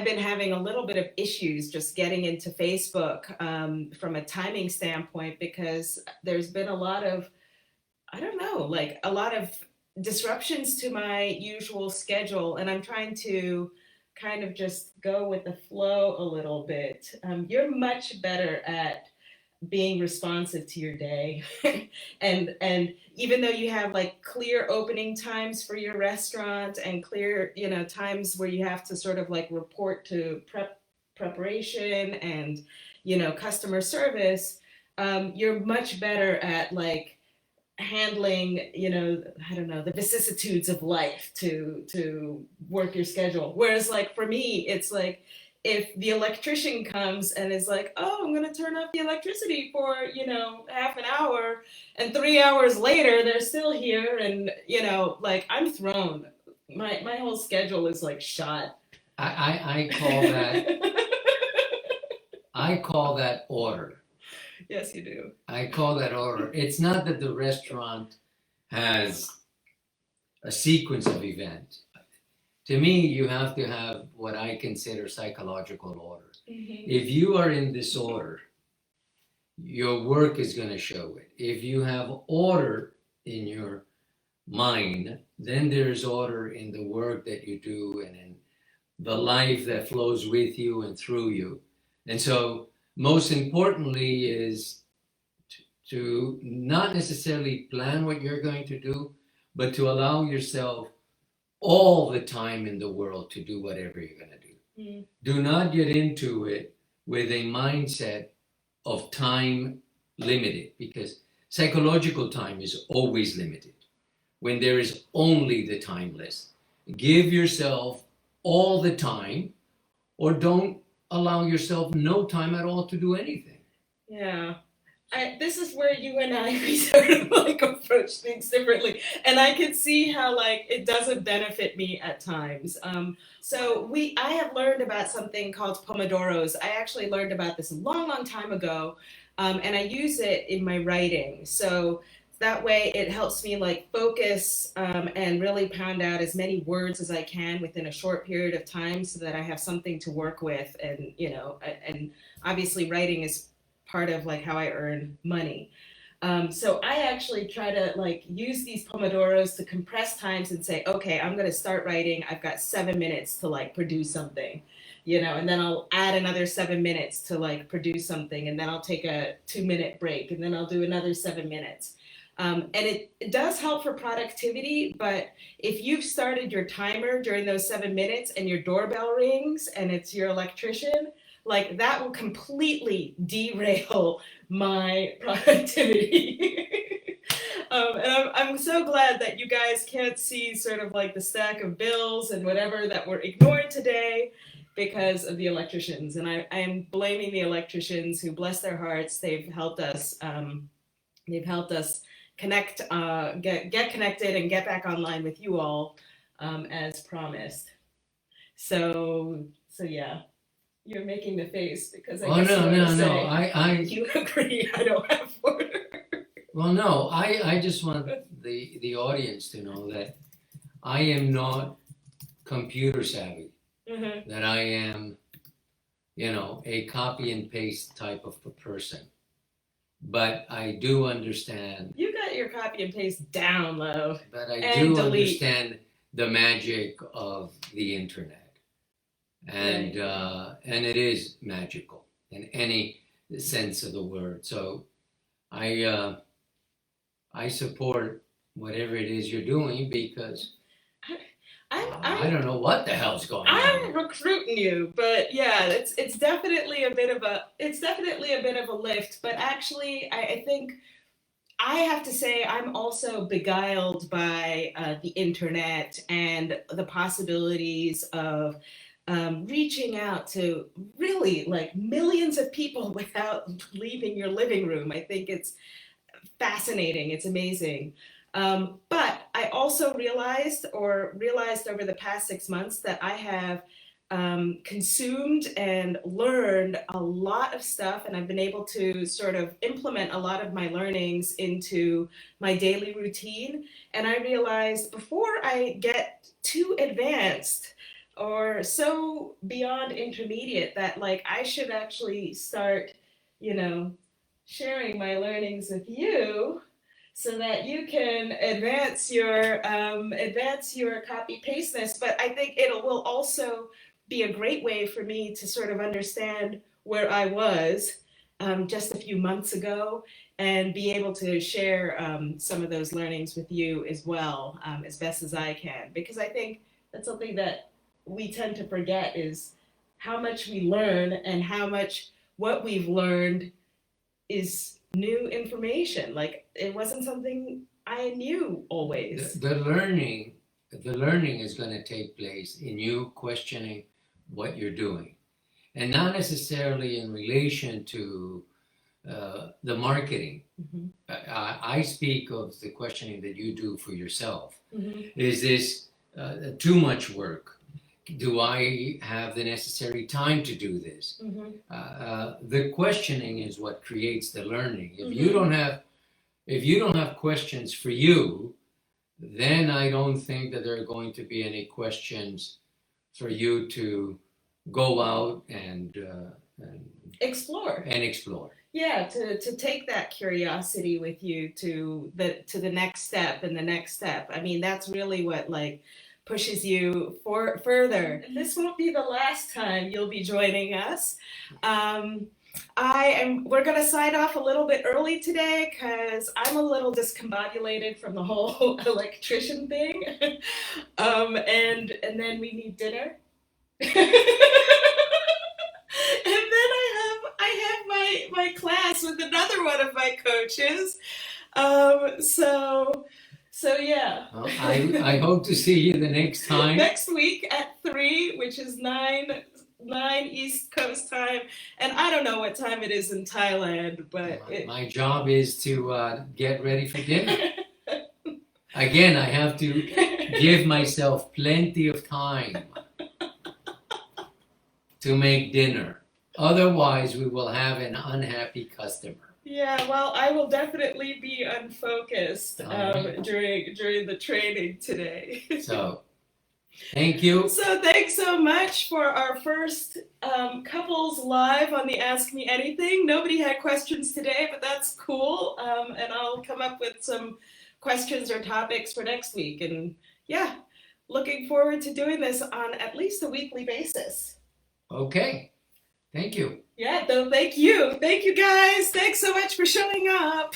been having a little bit of issues just getting into Facebook from a timing standpoint because there's been a lot of, I don't know, like a lot of disruptions to my usual schedule, and I'm trying to kind of just go with the flow a little bit. You're much better at being responsive to your day and even though you have like clear opening times for your restaurant and clear, times where you have to sort of like report to preparation and, customer service, you're much better at like handling, I don't know, the vicissitudes of life to work your schedule. Whereas like for me, it's like if the electrician comes and is like, oh, I'm gonna turn off the electricity for, half an hour, and 3 hours later they're still here, and like I'm thrown. My whole schedule is like shot. I call that I call that order. Yes, you do. I call that order. It's not that the restaurant has a sequence of events. To me, you have to have what I consider psychological order. Mm-hmm. If you are in disorder, your work is going to show it. If you have order in your mind, then there's order in the work that you do and in the life that flows with you and through you. And so, most importantly is to not necessarily plan what you're going to do, but to allow yourself all the time in the world to do whatever you're going to do. Mm. Do not get into it with a mindset of time limited, because psychological time is always limited when there is only the timeless. Give yourself all the time, or don't allow yourself no time at all to do anything. Yeah. This is where you and I we sort of like approach things differently, and I can see how like it doesn't benefit me at times. I have learned about something called pomodoros. I actually learned about this a long, long time ago, and I use it in my writing. So that way, it helps me like focus and really pound out as many words as I can within a short period of time, so that I have something to work with, and and obviously writing is part of like how I earn money. So I actually try to like use these pomodoros to compress times and say, okay, I'm going to start writing. I've got 7 minutes to like produce something, and then I'll add another 7 minutes to like produce something. And then I'll take a 2 minute break, and then I'll do another 7 minutes. And it does help for productivity, but if you've started your timer during those 7 minutes and your doorbell rings and it's your electrician, like that will completely derail my productivity. And I'm so glad that you guys can't see sort of like the stack of bills and whatever that were ignored today because of the electricians. And I am blaming the electricians who, bless their hearts, they've helped us. They've helped us connect, get connected, and get back online with you all as promised. So yeah. You're making the face because I guess no. You agree I don't have order. Well, no, I just want the audience to know that I am not computer savvy. Mm-hmm. That I am, a copy and paste type of a person. But I do understand. You got your copy and paste down low. But I do understand the magic of the internet. And right. And it is magical in any sense of the word. So I support whatever it is you're doing, because I don't know what the hell's going on. I'm recruiting you, but yeah, it's definitely a bit of a lift. But actually, I think I have to say I'm also beguiled by the internet and the possibilities of reaching out to really like millions of people without leaving your living room. I think it's fascinating. It's amazing. But I also realized over the past 6 months that I have consumed and learned a lot of stuff, and I've been able to sort of implement a lot of my learnings into my daily routine. And I realized before I get too advanced, or so beyond intermediate that like I should actually start, you know, sharing my learnings with you so that you can advance your copy pasteness. But I think it will also be a great way for me to sort of understand where I was just a few months ago and be able to share some of those learnings with you as well, as best as I can. Because I think that's something that we tend to forget is how much we learn and how much what we've learned is new information. Like it wasn't something I knew always. The learning is going to take place in you questioning what you're doing, and not necessarily in relation to the marketing. Mm-hmm. I speak of the questioning that you do for yourself. Mm-hmm. Is this too much work? Do I have the necessary time to do this? Mm-hmm. The questioning is what creates the learning. If Mm-hmm. you don't have questions for you, then I don't think that there are going to be any questions for you to go out and Explore. explore. Yeah, to take that curiosity with you to the next step and the next step. I mean, that's really what like pushes you further. This won't be the last time you'll be joining us. We're gonna sign off a little bit early today because I'm a little discombobulated from the whole electrician thing. And then we need dinner. And then I have my class with another one of my coaches. So yeah. Well, I hope to see you the next time. Next week at 3, which is 9 East Coast time, and I don't know what time it is in Thailand, but my job is to get ready for dinner. Again, I have to give myself plenty of time to make dinner. Otherwise, we will have an unhappy customer. Yeah, well, I will definitely be unfocused during the training today. So, thank you. So thanks so much for our first couples live on the Ask Me Anything. Nobody had questions today, but that's cool. And I'll come up with some questions or topics for next week. And yeah, looking forward to doing this on at least a weekly basis. Okay. Thank you. Yeah, thank you. Thank you, guys. Thanks so much for showing up.